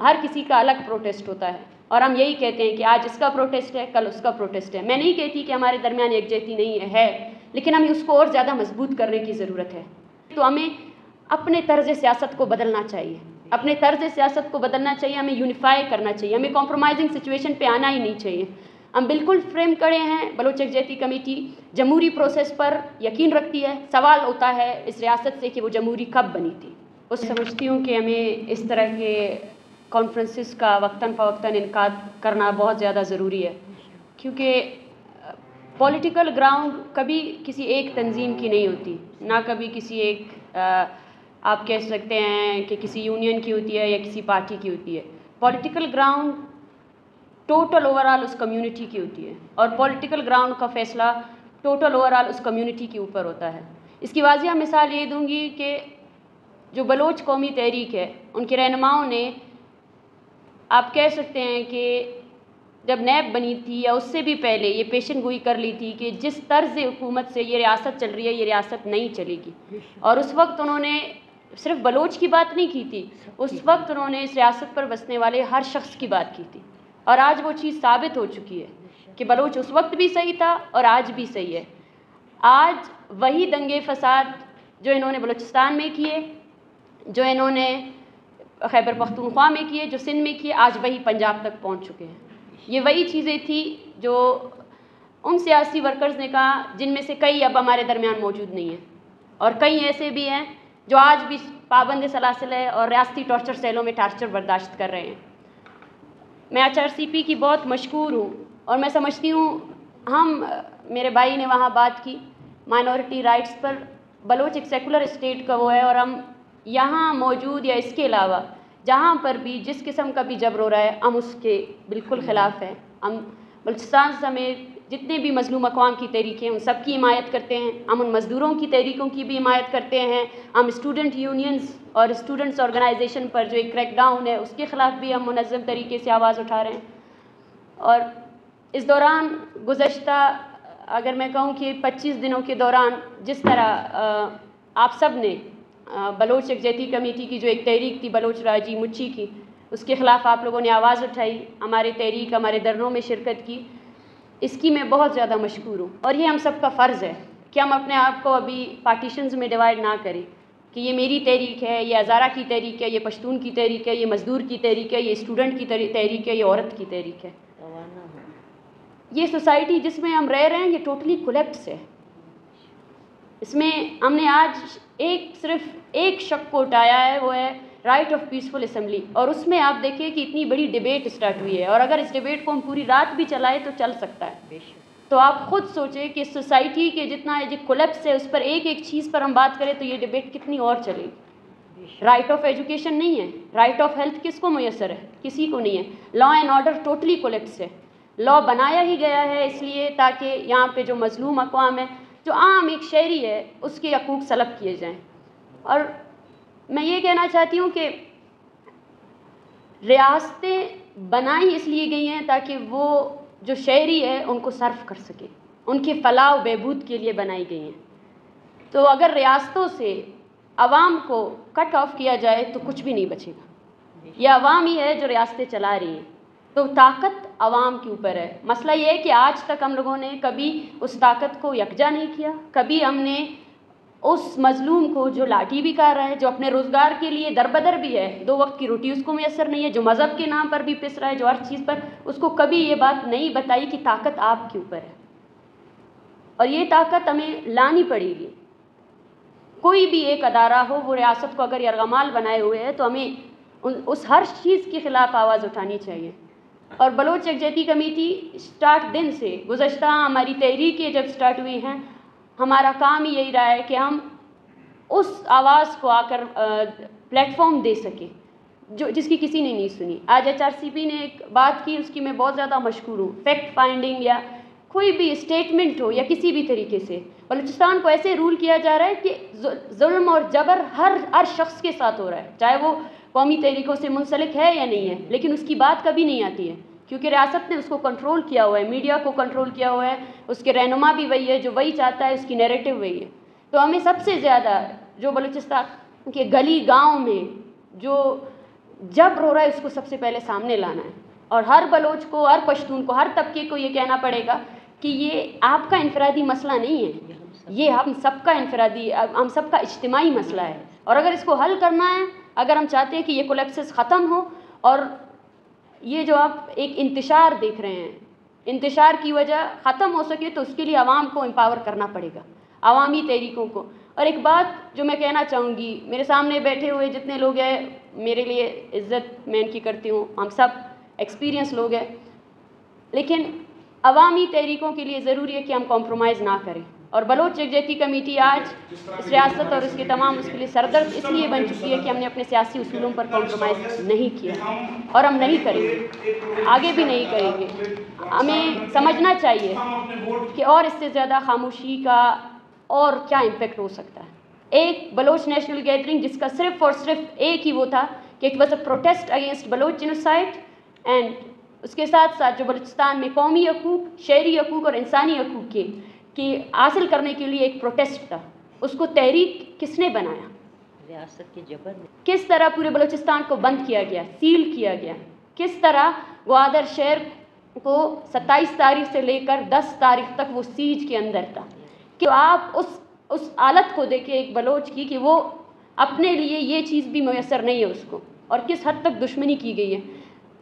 ہر کسی کا الگ پروٹیسٹ ہوتا ہے اور ہم یہی کہتے ہیں کہ آج اس کا پروٹیسٹ ہے، کل اس کا پروٹیسٹ ہے. میں نہیں کہتی کہ ہمارے درمیان یکجہتی نہیں ہے، لیکن ہمیں اس کو اور زیادہ مضبوط کرنے کی ضرورت ہے. تو ہمیں اپنے طرز سیاست کو بدلنا چاہیے، اپنے طرز سیاست کو بدلنا چاہیے، ہمیں یونیفائی کرنا چاہیے، ہمیں کمپرومائزنگ سچویشن پہ آنا ہی نہیں چاہیے. ہم بالکل فریم کھڑے ہیں. بلوچ یکجہتی کمیٹی جمہوری پروسیس پر یقین رکھتی ہے. سوال ہوتا ہے اس ریاست سے کہ وہ جمہوری کب بنی تھی. وہ سمجھتی ہوں کہ ہمیں اس طرح کے کانفرنسز کا وقتاً فوقتاً انعقاد کرنا بہت زیادہ ضروری ہے، کیونکہ پولیٹیکل گراؤنڈ کبھی کسی ایک تنظیم کی نہیں ہوتی، نہ کبھی کسی ایک آپ کہہ سکتے ہیں کہ کسی یونین کی ہوتی ہے یا کسی پارٹی کی ہوتی ہے. Political ground total overall اس کمیونٹی کی ہوتی ہے، اور پولیٹیکل گراؤنڈ کا فیصلہ ٹوٹل اوور آل اس کمیونٹی کے اوپر ہوتا ہے. اس کی واضح مثال یہ دوں گی کہ جو بلوچ قومی تحریک ہے، ان کے رہنماؤں نے آپ کہہ سکتے ہیں کہ جب نیب بنی تھی یا اس سے بھی پہلے یہ پیشن گوئی کر لی تھی کہ جس طرز حکومت سے یہ ریاست چل رہی ہے یہ ریاست نہیں چلے گی. اور اس وقت انہوں نے صرف بلوچ کی بات نہیں کی تھی، اس وقت انہوں نے اس ریاست پر بسنے والے ہر شخص کی بات کی تھی. اور آج وہ چیز ثابت ہو چکی ہے کہ بلوچ اس وقت بھی صحیح تھا اور آج بھی صحیح ہے. آج وہی دنگے فساد جو انہوں نے بلوچستان میں کیے، جو انہوں نے خیبر پختونخوا میں کیے، جو سندھ میں کیے، آج وہی پنجاب تک پہنچ چکے ہیں. یہ وہی چیزیں تھیں جو ان سیاسی ورکرز نے کہا، جن میں سے کئی اب ہمارے درمیان موجود نہیں ہیں، اور کئی ایسے بھی ہیں جو آج بھی پابند سلاسل ہے اور ریاستی ٹارچر سیلوں میں ٹارچر برداشت کر رہے ہیں. میں HRCP کی بہت مشکور ہوں، اور میں سمجھتی ہوں میرے بھائی نے وہاں بات کی مائنورٹی رائٹس پر. بلوچ ایک سیکولر اسٹیٹ کا وہ ہے، اور ہم یہاں موجود یا اس کے علاوہ جہاں پر بھی جس قسم کا بھی جبر ہو رہا ہے ہم اس کے بالکل خلاف ہیں. ہم بلوچستان سمیت جتنے بھی مظلوم اقوام کی تحریکیں ان سب کی حمایت کرتے ہیں. ہم ان مزدوروں کی تحریکوں کی بھی حمایت کرتے ہیں. ہم اسٹوڈنٹ یونینز اور اسٹوڈنٹس آرگنائزیشن پر جو ایک کریک ڈاؤن ہے اس کے خلاف بھی ہم منظم طریقے سے آواز اٹھا رہے ہیں. اور اس دوران گزشتہ اگر میں کہوں کہ 25 دنوں کے دوران جس طرح آپ سب نے بلوچ یکجہتی کمیٹی کی جو ایک تحریک تھی بلوچ راجی مچھی کی، اس کے خلاف آپ لوگوں نے آواز اٹھائی، ہمارے تحریک ہمارے دھرنوں میں شرکت کی، اس کی میں بہت زیادہ مشکور ہوں. اور یہ ہم سب کا فرض ہے کہ ہم اپنے آپ کو ابھی پارٹیشنز میں ڈیوائڈ نہ کریں کہ یہ میری تحریک ہے، یہ ہزارہ کی تحریک ہے، یہ پشتون کی تحریک ہے، یہ مزدور کی تحریک ہے، یہ اسٹوڈنٹ کی تحریک ہے، یہ عورت کی تحریک ہے. یہ سوسائٹی جس میں ہم رہ رہے ہیں یہ ٹوٹلی کولیپس ہے. اس میں ہم نے آج صرف ایک شق کو اٹھایا ہے، وہ ہے رائٹ آف پیسفل اسمبلی. اور اس میں آپ دیکھیں کہ اتنی بڑی ڈیبیٹ اسٹارٹ ہوئی ہے، اور اگر اس ڈیبیٹ کو ہم پوری رات بھی چلائے تو چل سکتا ہے. تو آپ خود سوچیں کہ سوسائٹی کے جتنا جو کولیپس ہے اس پر ایک ایک چیز پر ہم بات کریں تو یہ ڈیبیٹ کتنی اور چلے گی. رائٹ آف ایجوکیشن نہیں ہے، رائٹ آف ہیلتھ کس کو میسر ہے؟ کسی کو نہیں ہے. Law and order totally collapse ہے. لا بنایا ہی گیا ہے اس لیے تاکہ یہاں پہ جو مظلوم اقوام ہے، جو عام ایک شہری ہے، اس کے حقوق سلب کیے جائیں. اور میں یہ کہنا چاہتی ہوں کہ ریاستیں بنائی اس لیے گئی ہیں تاکہ وہ جو شہری ہے ان کو صرف کر سکے، ان کی فلاح و بہبود کے لیے بنائی گئی ہیں. تو اگر ریاستوں سے عوام کو کٹ آف کیا جائے تو کچھ بھی نہیں بچے گا. یہ عوام ہی ہے جو ریاستیں چلا رہی ہیں، تو طاقت عوام کے اوپر ہے. مسئلہ یہ ہے کہ آج تک ہم لوگوں نے کبھی اس طاقت کو یکجا نہیں کیا. کبھی ہم نے اس مظلوم کو جو لاٹھی بھی کھا رہا ہے، جو اپنے روزگار کے لیے دربدر بھی ہے، 2 وقت کی روٹی اس کو میسر نہیں ہے، جو مذہب کے نام پر بھی پس رہا ہے، جو ہر چیز پر، اس کو کبھی یہ بات نہیں بتائی کہ طاقت آپ کے اوپر ہے. اور یہ طاقت ہمیں لانی پڑے گی. کوئی بھی ایک ادارہ ہو، وہ ریاست کو اگر یرغمال بنائے ہوئے ہے تو ہمیں اس ہر چیز کے خلاف آواز اٹھانی چاہیے. اور بلوچ یکجہتی کمیٹی اسٹارٹ دن سے گزشتہ ہماری تحریکیں جب اسٹارٹ ہوئی ہیں، ہمارا کام ہی یہی رہا ہے کہ ہم اس آواز کو آ کر پلیٹ فارم دے سکیں جس کی کسی نے نہیں سنی. آج HRCP نے ایک بات کی، اس کی میں بہت زیادہ مشکور ہوں. فیکٹ فائنڈنگ یا کوئی بھی اسٹیٹمنٹ ہو یا کسی بھی طریقے سے بلوچستان کو ایسے رول کیا جا رہا ہے کہ ظلم اور جبر ہر شخص کے ساتھ ہو رہا ہے، چاہے وہ قومی تحریکوں سے منسلک ہے یا نہیں ہے، لیکن اس کی بات کبھی نہیں آتی ہے کیونکہ ریاست نے اس کو کنٹرول کیا ہوا ہے، میڈیا کو کنٹرول کیا ہوا ہے. اس کے رہنما بھی وہی ہے جو وہی چاہتا ہے، اس کی نیریٹو وہی ہے. تو ہمیں سب سے زیادہ جو بلوچستان کے گلی گاؤں میں جو जब रो रहा है उसको सबसे पहले सामने लाना है, और हर बलोच को, हर पश्तून को, हर तबके को ये कहना पड़ेगा कि ये आपका इनफरादी मसला नहीं है, ये हम सबका इनफरादी, हम सबका इज्तिमाई मसला है, और अगर इसको हल करना है, अगर हम चाहते हैं कि ये कोलैप्सिस ख़त्म हो, और ये जो आप एक इंतशार देख रहे हैं, इंतशार की वजह ख़त्म हो सके तो उसके लिए आवाम को एम्पावर करना पड़ेगा, अवामी तहरीकों को। और एक बात जो मैं कहना चाहूँगी, मेरे सामने बैठे हुए जितने लोग हैं, मेरे लिए इज़्ज़त मैं इनकी करती हूँ, हम सब एक्सपीरियंस लोग हैं, लेकिन अवामी तहरीकों के लिए ज़रूरी है कि हम कॉम्प्रोमाइज़ ना करें। और बलोच यकजहती कमेटी आज इस रियासत और इसके तमाम उसके लिए सरदर्द इसलिए बन चुकी है कि हमने अपने सियासी उसूलों पर कॉम्प्रोमाइज़ नहीं किया, और हम नहीं करेंगे, आगे भी नहीं करेंगे। हमें समझना चाहिए कि और इससे ज़्यादा खामोशी का और क्या इम्पेक्ट हो सकता है। एक बलोच नेशनल गैदरिंग जिसका सिर्फ़ और सिर्फ एक ही वो था कि it was a protest against Baloch genocide, and उसके साथ साथ जो बलूचिस्तान में कौमी हकूक़, शहरी हकूक़ और इंसानी हकूक़ की हासिल करने के लिए एक प्रोटेस्ट था, उसको तहरीक किसने बनाया? रियासत के जबर में। किस तरह पूरे बलूचिस्तान को बंद किया गया, सील किया गया, किस तरह ग्वादर शहर को 27 तारीख से लेकर 10 तारीख तक वो सीज के अंदर था। कि आप उस हालत को देखें एक बलोच की कि वो अपने लिए ये चीज़ भी मैसर नहीं है उसको, और किस हद तक दुश्मनी की गई है।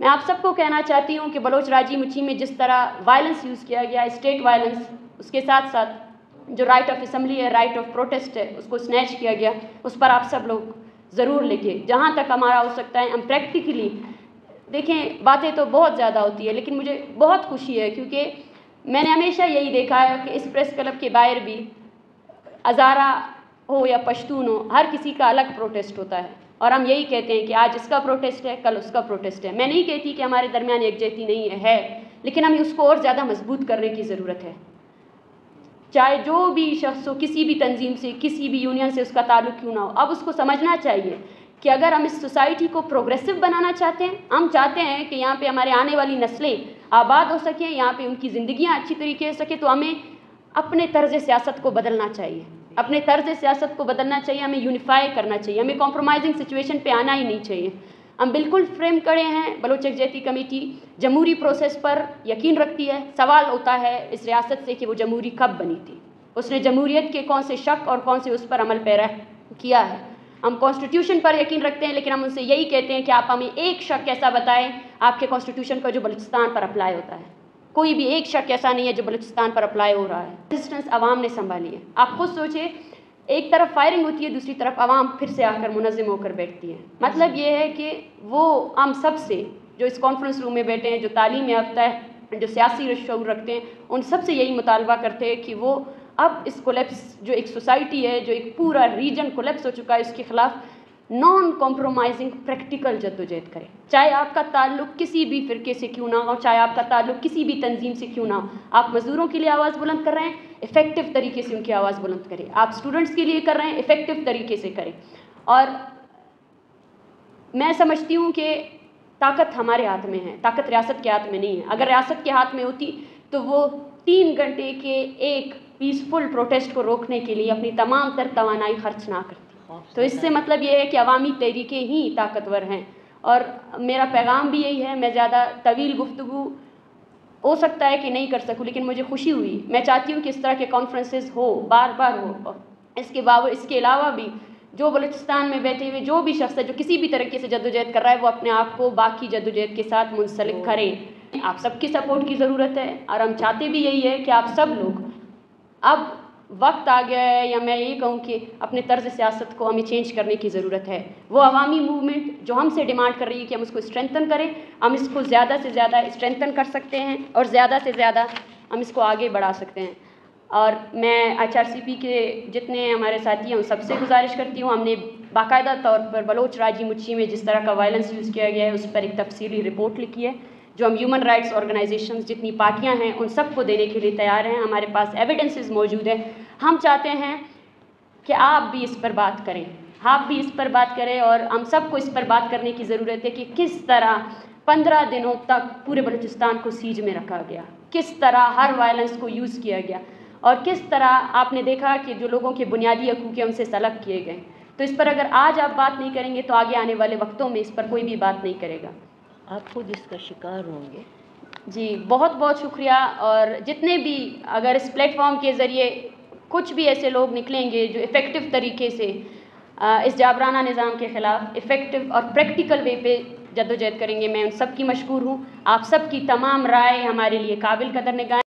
मैं आप सबको कहना चाहती हूँ कि बलोच राजी मुची में जिस तरह वायलेंस यूज़ किया गया, स्टेट वायलेंस, उसके साथ साथ जो राइट ऑफ असम्बली है, राइट ऑफ प्रोटेस्ट है, उसको स्नैच किया गया, उस पर आप सब लोग ज़रूर लिखिए। जहाँ तक हमारा हो सकता है हम प्रैक्टिकली देखें, बातें तो बहुत ज़्यादा होती है, लेकिन मुझे बहुत खुशी है क्योंकि मैंने हमेशा यही देखा है कि इस प्रेस क्लब के बाहर भी हज़ारा हो या पश्तून हो, हर किसी का अलग प्रोटेस्ट होता है, और हम यही कहते हैं कि आज इसका प्रोटेस्ट है, कल उसका प्रोटेस्ट है। मैं नहीं कहती कि हमारे दरमियान यकजहती नहीं है, लेकिन हमें उसको और ज़्यादा मजबूत करने की ज़रूरत है। चाहे जो भी शख्स हो, किसी भी तंजीम से, किसी भी यूनियन से उसका ताल्लुक़ क्यों ना हो, अब उसको समझना चाहिए कि अगर हम इस सोसाइटी को प्रोग्रेसिव बनाना चाहते हैं, हम चाहते हैं कि यहाँ पे हमारे आने वाली नस्लें आबाद हो सकें, यहाँ पे उनकी ज़िंदगियाँ अच्छी तरीके से सकें, तो हमें अपने तर्ज़ सियासत को बदलना चाहिए, अपने तर्ज़ सियासत को बदलना चाहिए, हमें यूनिफाई करना चाहिए, हमें कॉम्प्रोमाइजिंग सिचुएशन पे आना ही नहीं चाहिए। हम बिल्कुल फ्रेम खड़े हैं, बलोच यकजहती कमेटी जमहूरी प्रोसेस पर यकीन रखती है। सवाल होता है इस रियासत से कि वो जमहूरी कब बनी थी, उसने जमहूरियत के कौन से शक और कौन से उस पर अमल पैरा किया है। हम कॉन्स्टिट्यूशन पर यकीन रखते हैं, लेकिन हम उनसे यही कहते हैं कि आप हमें एक शक ऐसा बताएं आपके कॉन्स्टिट्यूशन का जो बलूचिस्तान पर अप्लाई होता है। कोई भी एक शक ऐसा नहीं है जो बलूचिस्तान पर अप्लाई हो रहा है। रेजिस्टेंस आवाम ने संभाली है। आप खुद सोचिए, एक तरफ फायरिंग होती है, दूसरी तरफ आवाम फिर से आकर मुनज़्ज़म होकर बैठती है। मतलब ये है कि वो हम सब से जो इस कॉन्फ्रेंस रूम में बैठे हैं, जो तालीम याफ्ता है, जो सियासी शऊर रखते हैं, उन सब से यही मुतालबा करते हैं कि वो अब इस कोलैप्स, जो एक सोसाइटी है, जो एक पूरा रीजन कोलैप्स हो चुका है, उसके ख़िलाफ़ नॉन कॉम्प्रोमाइजिंग प्रैक्टिकल जद्दोजहद करें। चाहे आपका ताल्लुक़ किसी भी फ़िरके से क्यों ना हो, चाहे आपका ताल्लुक़ किसी भी तंजीम से क्यों ना हो, आप मज़दूरों के लिए आवाज़ बुलंद कर रहे हैं, इफ़ेक्टिव तरीके से उनकी आवाज़ बुलंद करें। आप स्टूडेंट्स के लिए कर रहे हैं, इफ़ेक्टिव तरीके से करें। और मैं समझती हूँ कि ताकत हमारे हाथ में है, ताकत रियासत के हाथ में नहीं है। अगर रियासत के हाथ में होती तो वो 3 घंटे के एक पीसफुल प्रोटेस्ट को रोकने के लिए अपनी तमाम तर तवानाई खर्च ना करती। तो इससे मतलब ये है कि अवामी तहरीकें ही ताकतवर हैं, और मेरा पैगाम भी यही है। मैं ज़्यादा तवील गुफ्तगू हो सकता है कि नहीं कर सकूँ, लेकिन मुझे खुशी हुई। मैं चाहती हूँ कि इस तरह के कॉन्फ्रेंसेस हो, बार बार हो। इसके अलावा भी जो बलूचिस्तान में बैठे हुए जो भी शख्स है जो किसी भी तरीके से जद्दोजहद कर रहा है, वो अपने आप को बाकी जद्दोजहद के साथ मुंसलिक करें। आप सबकी सपोर्ट की ज़रूरत है, और हम चाहते भी यही है कि आप सब लोग, अब वक्त आ गया है, या मैं यही कहूँ कि अपने तर्ज़ सियासत को हमें चेंज करने की ज़रूरत है। वो अवामी मूवमेंट जो हमसे डिमांड कर रही है कि हम उसको स्ट्रेंथन करें, हम इसको ज़्यादा से ज़्यादा स्ट्रेंथन कर सकते हैं, और ज़्यादा से ज़्यादा हम इसको आगे बढ़ा सकते हैं। और मैं HRCP के जितने हमारे साथी हैं उन सबसे गुजारिश करती हूँ, हमने बाकायदा तौर पर बलोच राजी मुची में जिस तरह का वायलेंस यूज़ किया गया है उस पर एक तफसीली रिपोर्ट लिखी है, जो हम ह्यूमन राइट्स ऑर्गेनाइजेशंस जितनी पार्टियां हैं उन सबको देने के लिए तैयार हैं। हमारे पास एविडेंसेस मौजूद है। हम चाहते हैं कि आप भी इस पर बात करें, आप भी इस पर बात करें, और हम सबको इस पर बात करने की ज़रूरत है कि किस तरह 15 दिनों तक पूरे बलूचिस्तान को सीज में रखा गया, किस तरह हर वायलेंस को यूज़ किया गया, और किस तरह आपने देखा कि जो लोगों के बुनियादी हकूक़ हैं उनसे सलब किए गए। تو اس پر اگر آج آپ بات نہیں کریں گے تو آگے آنے والے وقتوں میں اس پر کوئی بھی بات نہیں کرے گا۔ آپ خود اس کا شکار ہوں گے۔ جی بہت بہت شکریہ، اور جتنے بھی اگر اس پلیٹ فارم کے ذریعے کچھ بھی ایسے لوگ نکلیں گے جو افیکٹو طریقے سے اس جابرانہ نظام کے خلاف افیکٹو اور پریکٹیکل وے پہ جدوجہد کریں گے، میں ان سب کی مشکور ہوں۔ آپ سب کی تمام رائے ہمارے لیے قابل قدر نگاہ